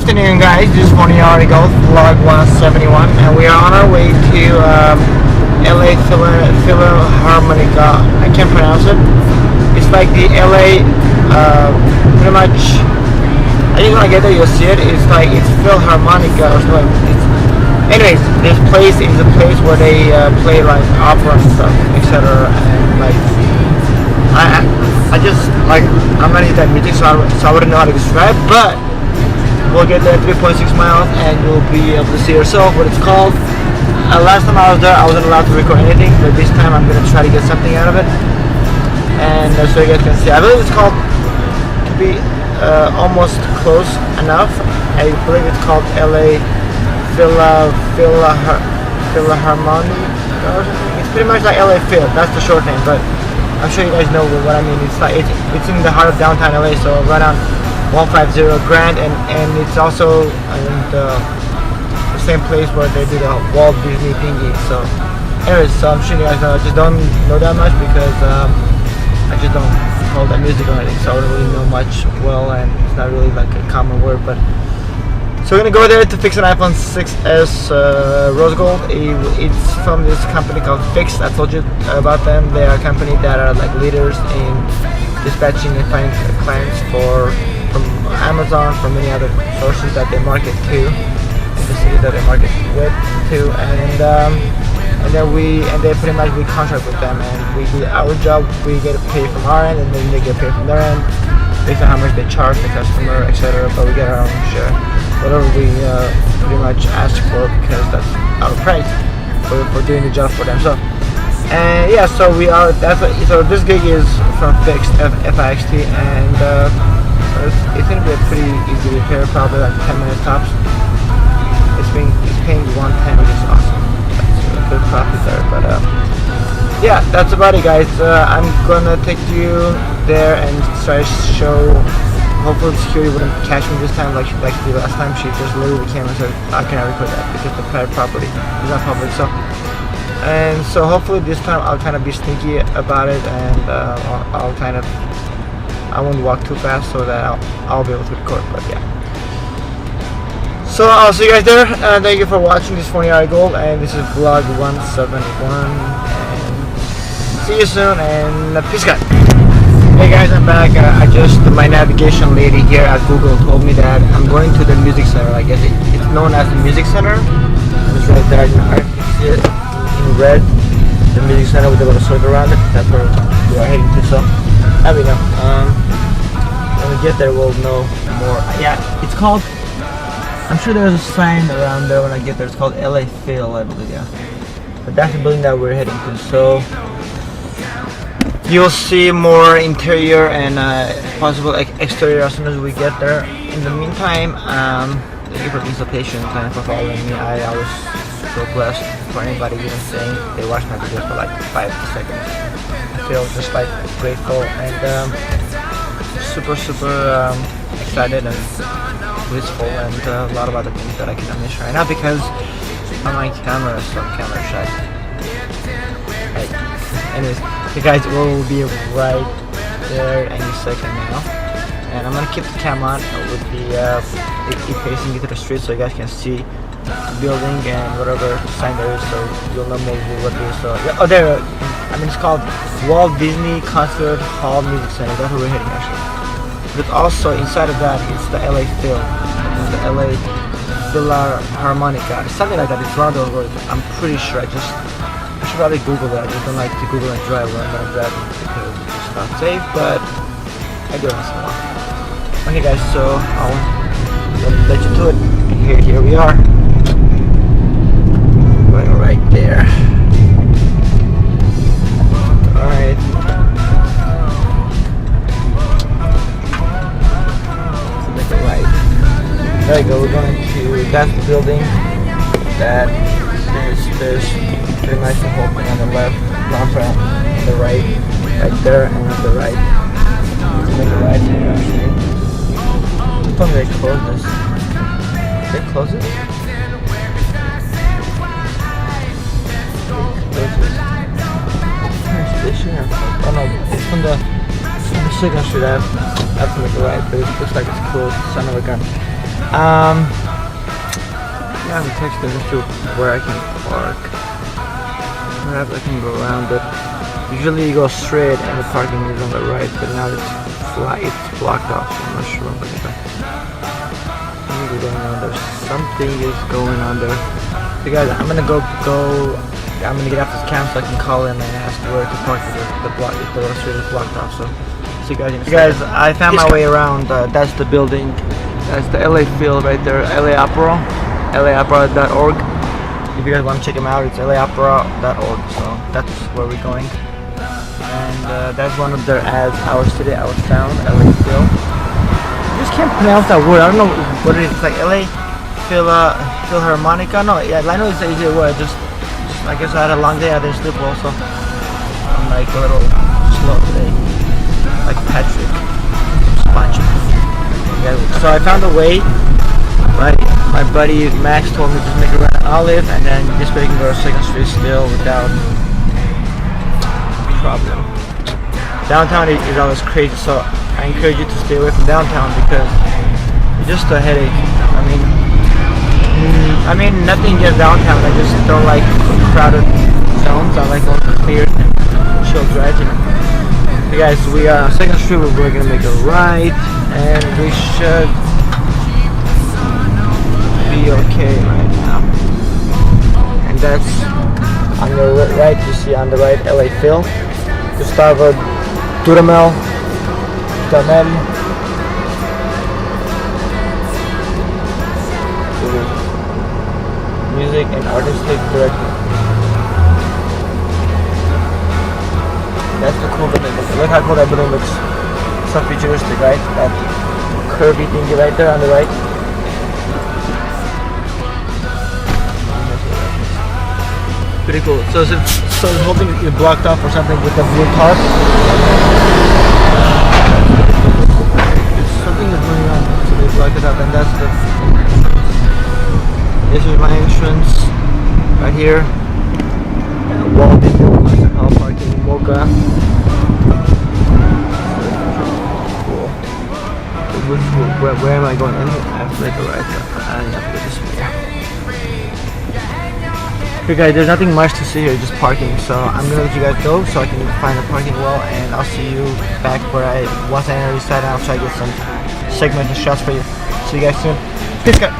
afternoon, guys. This is Phon-Er vlog 171, and we are on our way to LA Philharmonic. I can't pronounce it. It's like the LA, pretty much. I think when I get there, you'll see it. It's like it's Philharmonic or something. Anyways, this place is a place where they play like opera and stuff, etc. And like, I just like, I'm not into that music, so I wouldn't know how to describe, but we'll get there 3.6 miles and you'll be able to see yourself what it's called. Last time I was there, I wasn't allowed to record anything, but this time I'm going to try to get something out of it. And so you guys can see, I believe it's called, to be almost close enough, I believe it's called LA Philharmonic or something. It's pretty much like LA Phil, that's the short name, but I'm sure you guys know what I mean. It's like it's in the heart of downtown LA, so right on 150 Grand, and it's also in the same place where they do the Walt Disney thingy. So anyways, so I'm sure you guys know. I just don't know that much because I just don't follow that music or anything, so I don't really know much well, and it's not really like a common word. But so we're gonna go there to fix an iPhone 6s rose gold. It's from this company called Fix. I told you about them. They are a company that are like leaders in dispatching and finding clients from Amazon, from many other sources that they market to, in the city that they market with to, and then they pretty much we contract with them, and we do our job. We get paid from our end, and then they get paid from their end based on how much they charge the customer, etc. But we get our own share, whatever we pretty much ask for, because that's our price for doing the job for them. So, and yeah, so we are definitely. So this gig is from Fixed, FIXT, and it's gonna be a pretty easy repair, probably like 10 minutes tops. It's paying 110, which is awesome. That's a good profit there. But yeah, that's about it, guys. I'm gonna take you there and try to show. Hopefully the security wouldn't catch me this time like she did last time. She just lowered the camera and said, "How can I record that? Because the private property is not public." So, and so hopefully this time I'll kind of be sneaky about it, and I'll kind of. I won't walk too fast so that I'll be able to record, but yeah. So I'll see you guys there. Thank you for watching this Phon-Er Gold, and this is vlog 171. And see you soon, and peace out. Hey guys, I'm back. My navigation lady here at Google told me that I'm going to the music center. I guess it's known as the music center. It's right there. I see it in red. The music center with a little circle around it. That's where we are heading to. So. There we go. When we get there, we'll know more. Yeah, it's called. I'm sure there's a sign around there when I get there. It's called LA Phil, I believe. Yeah, but that's the building that we're heading to. So you'll see more interior and possible exterior as soon as we get there. In the meantime, thank you for being so patient and for following me. I was so blessed for anybody even saying they watched my videos for like 5 seconds. I feel just like grateful and super excited and blissful, and a lot of other things that I cannot mention right now because my camera is so camera shy. Right. Anyways, you guys will be right there any second now, and I'm gonna keep the camera on with it facing into the street so you guys can see the building and whatever sign there is, so you'll know more what it is. So yeah, oh there. I mean, it's called Walt Disney Concert Hall Music Center. That's where we're heading actually. But also inside of that, it's the LA Phil. It's the LA Philharmonic. Something like that. It's one of those words. I'm pretty sure. I should probably Google that. I just don't like to Google and drive when I'm driving because it's just not safe. But I do it once in a while. Okay, guys. So I'll let you to it. Here we are. Going right there. Alright. So make a right. There you go, we're going to, that's the building. That there's pretty much the whole thing on the left, on the right there, and on the right. Let's make a right here actually. I thought they closed this. Did they close it? Oh no, it's from the second street. I have to make a right, but it looks like it's closed. Son of a gun. Yeah, I'm texting as to where I can park. Perhaps I can go around, but usually you go straight and the parking is on the right, but now it's blocked off, so I'm not sure I'm gonna go. Something going on there. Something is going on there. So guys, I'm gonna I'm gonna get off this cam so I can call him and ask where to park the road street is blocked off. So see you guys in a second. Guys, I found my way around. That's the building. That's the LA Phil right there. LA Opera. LAopera.org. If you guys want to check them out, it's LAopera.org. So that's where we're going. And that's one of their ads. Our city, our sound. LA Phil. I just can't pronounce that word. I don't know what it is. It's like LA Philharmonic. No, yeah, I know it's an easier word. Just I guess I had a long day. I didn't sleep well, so I'm like a little slow today. Like Patrick. Sponge. Yeah, so I found a way. Right, my buddy Max told me just make it around Olive, and then this way you can go to 2nd Street still without problem. Downtown is always crazy, so I encourage you to stay away from downtown because it's just a headache. I mean nothing against downtown. I just don't like crowded zones. I like all the clear and chill drives. Hey guys, we are on 2nd Street. We're gonna make a right, and we should be okay right now. And that's on the right. You see on the right LA Phil, Gustavo Dudamel, music and artistic director. That's the cool building. Look how cool that building looks. So futuristic, right? That curvy thingy right there on the right. Pretty cool. So is the whole thing is blocked off or something with the blue tarp? Something is going on, so they blocked it up, and that's this is my entrance right here. Walden Hall parking, Mocha. Cool. Where am I going? I have to make a right. I have to go this way. Okay guys, there's nothing much to see here, just parking, so I'm gonna let you guys go so I can find a parking well, and I'll see you back where once I enter this side, I'll try to get some segmented shots for you. See you guys soon. Peace guys.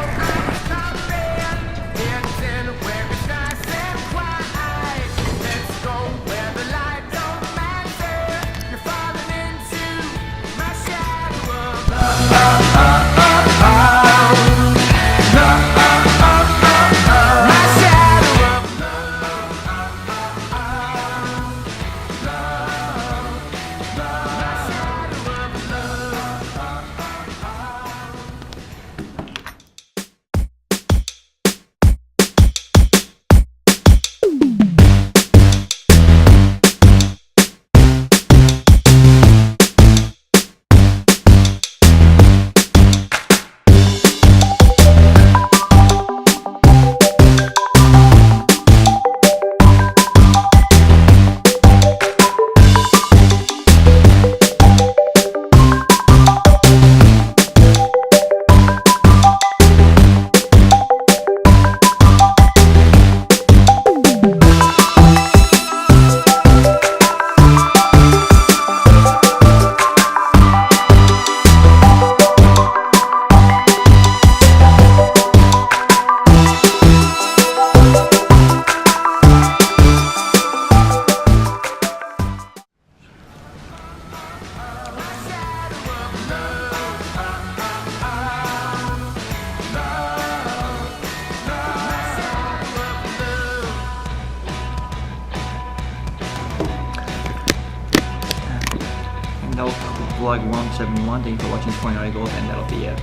That was vlog 171. Thank you for watching Phon-Er, and that'll be it.